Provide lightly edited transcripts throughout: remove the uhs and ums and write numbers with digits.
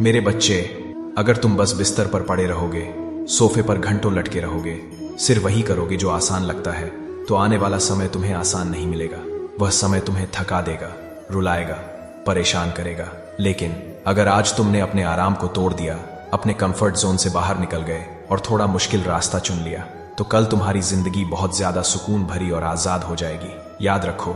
मेरे बच्चे, अगर तुम बस बिस्तर पर पड़े रहोगे, सोफे पर घंटों लटके रहोगे, सिर्फ वही करोगे जो आसान लगता है, तो आने वाला समय तुम्हें आसान नहीं मिलेगा। वह समय तुम्हें थका देगा, रुलाएगा, परेशान करेगा। लेकिन अगर आज तुमने अपने आराम को तोड़ दिया, अपने कंफर्ट जोन से बाहर निकल गए और थोड़ा मुश्किल रास्ता चुन लिया, तो कल तुम्हारी जिंदगी बहुत ज्यादा सुकून भरी और आजाद हो जाएगी। याद रखो,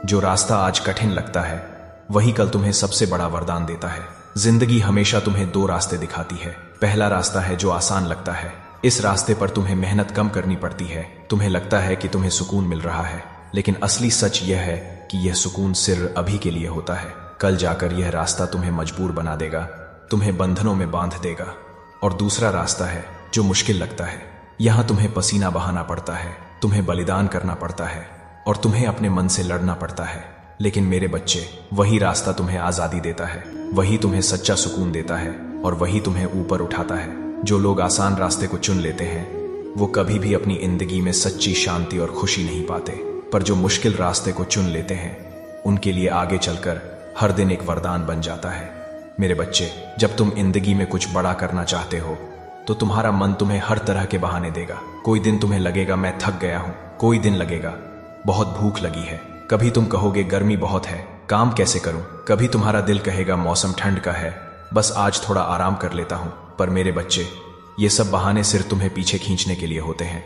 जो रास्ता आज कठिन लगता है, वही कल तुम्हें सबसे बड़ा वरदान देता है। जिंदगी हमेशा तुम्हें दो रास्ते दिखाती है। पहला रास्ता है जो आसान लगता है। इस रास्ते पर तुम्हें मेहनत कम करनी पड़ती है। तुम्हें लगता है कि तुम्हें सुकून मिल रहा है, लेकिन असली सच यह है कि यह सुकून सिर्फ अभी के लिए होता है। कल जाकर यह रास्ता तुम्हें मजबूर बना देगा, तुम्हें बंधनों में बांध देगा। और दूसरा रास्ता है जो मुश्किल लगता है। यहां तुम्हें पसीना बहाना पड़ता है, तुम्हें बलिदान करना पड़ता है और तुम्हें अपने मन से लड़ना पड़ता है। लेकिन मेरे बच्चे, वही रास्ता तुम्हें आजादी देता है, वही तुम्हें सच्चा सुकून देता है और वही तुम्हें ऊपर उठाता है। जो लोग आसान रास्ते को चुन लेते हैं, वो कभी भी अपनी जिंदगी में सच्ची शांति और खुशी नहीं पाते। पर जो मुश्किल रास्ते को चुन लेते हैं, उनके लिए आगे चलकर हर दिन एक वरदान बन जाता है। मेरे बच्चे, जब तुम जिंदगी में कुछ बड़ा करना चाहते हो, तो तुम्हारा मन तुम्हें हर तरह के बहाने देगा। कोई दिन तुम्हें लगेगा मैं थक गया हूं, कोई दिन लगेगा बहुत भूख लगी है, कभी तुम कहोगे गर्मी बहुत है, काम कैसे करूं, कभी तुम्हारा दिल कहेगा मौसम ठंड का है, बस आज थोड़ा आराम कर लेता हूं। पर मेरे बच्चे, ये सब बहाने सिर्फ तुम्हें पीछे खींचने के लिए होते हैं।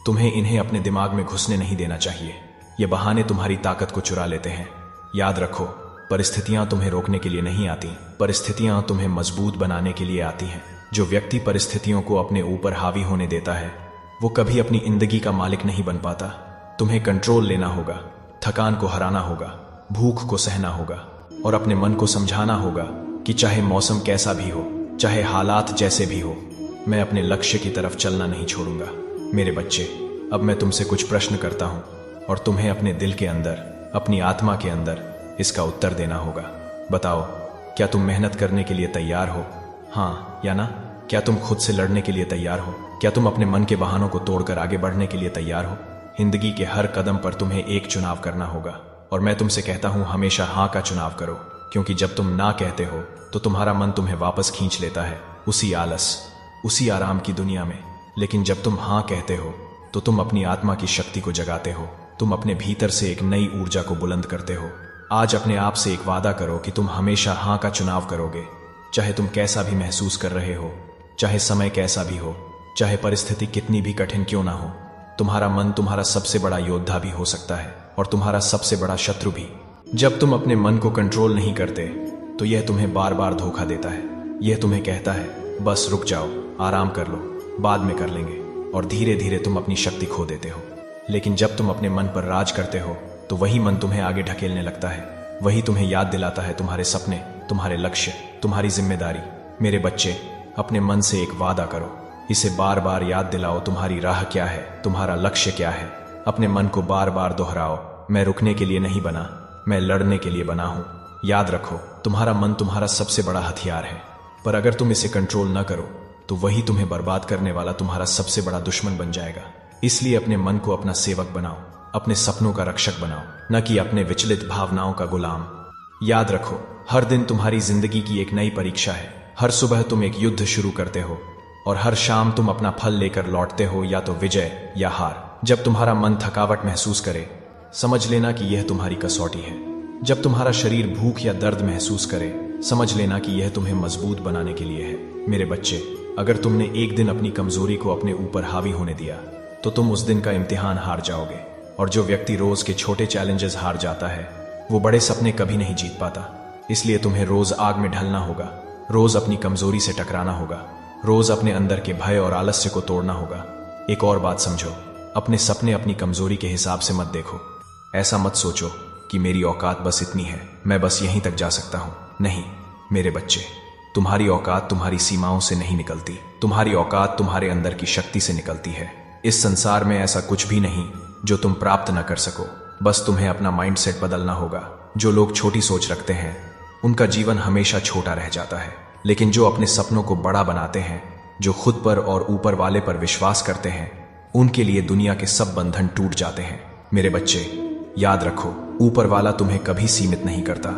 तुम्हें इन्हें अपने दिमाग में घुसने नहीं देना चाहिए। ये बहाने तुम्हारी ताकत को चुरा लेते हैं। याद रखो, परिस्थितियां तुम्हें रोकने के लिए नहीं आती, परिस्थितियां तुम्हें मजबूत बनाने के लिए आती हैं। जो व्यक्ति परिस्थितियों को अपने ऊपर हावी होने देता है, वो कभी अपनी जिंदगी का मालिक नहीं बन पाता। तुम्हें कंट्रोल लेना होगा, थकान को हराना होगा, भूख को सहना होगा और अपने मन को समझाना होगा कि चाहे मौसम कैसा भी हो, चाहे हालात जैसे भी हो, मैं अपने लक्ष्य की तरफ चलना नहीं छोड़ूंगा। मेरे बच्चे, अब मैं तुमसे कुछ प्रश्न करता हूं और तुम्हें अपने दिल के अंदर, अपनी आत्मा के अंदर इसका उत्तर देना होगा। बताओ, क्या तुम मेहनत करने के लिए तैयार हो? हाँ या ना? क्या तुम खुद से लड़ने के लिए तैयार हो? क्या तुम अपने मन के बहानों को तोड़कर आगे बढ़ने के लिए तैयार हो? जिंदगी के हर कदम पर तुम्हें एक चुनाव करना होगा और मैं तुमसे कहता हूं, हमेशा हाँ का चुनाव करो, क्योंकि जब तुम ना कहते हो तो तुम्हारा मन तुम्हें वापस खींच लेता है, उसी आलस, उसी आराम की दुनिया में। लेकिन जब तुम हाँ कहते हो तो तुम अपनी आत्मा की शक्ति को जगाते हो, तुम अपने भीतर से एक नई ऊर्जा को बुलंद करते हो। आज अपने आप से एक वादा करो कि तुम हमेशा हाँ का चुनाव करोगे, चाहे तुम कैसा भी महसूस कर रहे हो, चाहे समय कैसा भी हो, चाहे परिस्थिति कितनी भी कठिन क्यों ना हो। तुम्हारा मन तुम्हारा सबसे बड़ा योद्धा भी हो सकता है और तुम्हारा सबसे बड़ा शत्रु भी। जब तुम अपने मन को कंट्रोल नहीं करते, तो यह तुम्हें बार बार धोखा देता है। यह तुम्हें कहता है बस रुक जाओ, आराम कर लो, बाद में कर लेंगे, और धीरे धीरे तुम अपनी शक्ति खो देते हो। लेकिन जब तुम अपने मन पर राज करते हो, तो वही मन तुम्हें आगे ढकेलने लगता है, वही तुम्हें याद दिलाता है तुम्हारे सपने, तुम्हारे लक्ष्य, तुम्हारी जिम्मेदारी। मेरे बच्चे, अपने मन से एक वादा करो, इसे बार बार याद दिलाओ, तुम्हारी राह क्या है, तुम्हारा लक्ष्य क्या है। अपने मन को बार बार दोहराओ, मैं रुकने के लिए नहीं बना, मैं लड़ने के लिए बना हूं। याद रखो, तुम्हारा मन तुम्हारा सबसे बड़ा हथियार है, पर अगर तुम इसे कंट्रोल न करो, तो वही तुम्हें बर्बाद करने वाला तुम्हारा सबसे बड़ा दुश्मन बन जाएगा। इसलिए अपने मन को अपना सेवक बनाओ, अपने सपनों का रक्षक बनाओ, न कि अपने विचलित भावनाओं का गुलाम। याद रखो, हर दिन तुम्हारी जिंदगी की एक नई परीक्षा है। हर सुबह तुम एक युद्ध शुरू करते हो और हर शाम तुम अपना फल लेकर लौटते हो, या तो विजय या हार। जब तुम्हारा मन थकावट महसूस करे, समझ लेना कि यह तुम्हारी कसौटी है। जब तुम्हारा शरीर भूख या दर्द महसूस करे, समझ लेना कि यह तुम्हें मजबूत बनाने के लिए है। मेरे बच्चे, अगर तुमने एक दिन अपनी कमजोरी को अपने ऊपर हावी होने दिया, तो तुम उस दिन का इम्तिहान हार जाओगे। और जो व्यक्ति रोज के छोटे चैलेंजेस हार जाता है, वो बड़े सपने कभी नहीं जीत पाता। इसलिए तुम्हें रोज आग में ढलना होगा, रोज अपनी कमजोरी से टकराना होगा, रोज अपने अंदर के भय और आलस्य को तोड़ना होगा। एक और बात समझो, अपने सपने अपनी कमजोरी के हिसाब से मत देखो। ऐसा मत सोचो कि मेरी औकात बस इतनी है, मैं बस यहीं तक जा सकता हूं। नहीं मेरे बच्चे, तुम्हारी औकात तुम्हारी सीमाओं से नहीं निकलती, तुम्हारी औकात तुम्हारे अंदर की शक्ति से निकलती है। इस संसार में ऐसा कुछ भी नहीं जो तुम प्राप्त न कर सको, बस तुम्हें अपना माइंडसेट बदलना होगा। जो लोग छोटी सोच रखते हैं, उनका जीवन हमेशा छोटा रह जाता है, लेकिन जो अपने सपनों को बड़ा बनाते हैं, जो खुद पर और ऊपर वाले पर विश्वास करते हैं, उनके लिए दुनिया के सब बंधन टूट जाते हैं। मेरे बच्चे, याद रखो, ऊपर वाला तुम्हें कभी सीमित नहीं करता,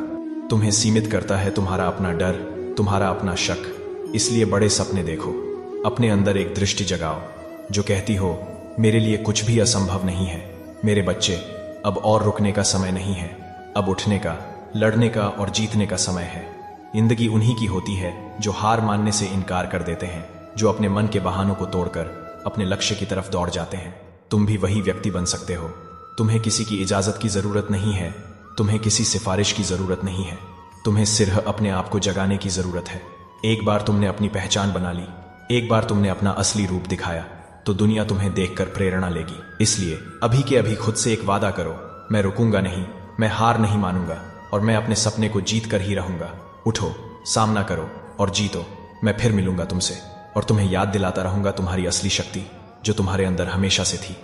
तुम्हें सीमित करता है तुम्हारा अपना डर, तुम्हारा अपना शक। इसलिए बड़े सपने देखो, अपने अंदर एक दृष्टि जगाओ जो कहती हो मेरे लिए कुछ भी असंभव नहीं है। मेरे बच्चे, अब और रुकने का समय नहीं है, अब उठने का, लड़ने का और जीतने का समय है। जिंदगी उन्हीं की होती है जो हार मानने से इनकार कर देते हैं, जो अपने मन के बहानों को तोड़कर अपने लक्ष्य की तरफ दौड़ जाते हैं। तुम भी वही व्यक्ति बन सकते हो। तुम्हें किसी की इजाजत की जरूरत नहीं है, तुम्हें किसी सिफारिश की जरूरत नहीं है, तुम्हें सिर्फ अपने आप को जगाने की जरूरत है। एक बार तुमने अपनी पहचान बना ली, एक बार तुमने अपना असली रूप दिखाया, तो दुनिया तुम्हें देखकर प्रेरणा लेगी। इसलिए अभी के अभी खुद से एक वादा करो, मैं रुकूंगा नहीं, मैं हार नहीं मानूंगा और मैं अपने सपने को जीत कर ही रहूंगा। उठो, सामना करो और जीतो। मैं फिर मिलूंगा तुमसे और तुम्हें याद दिलाता रहूंगा तुम्हारी असली शक्ति जो तुम्हारे अंदर हमेशा से थी।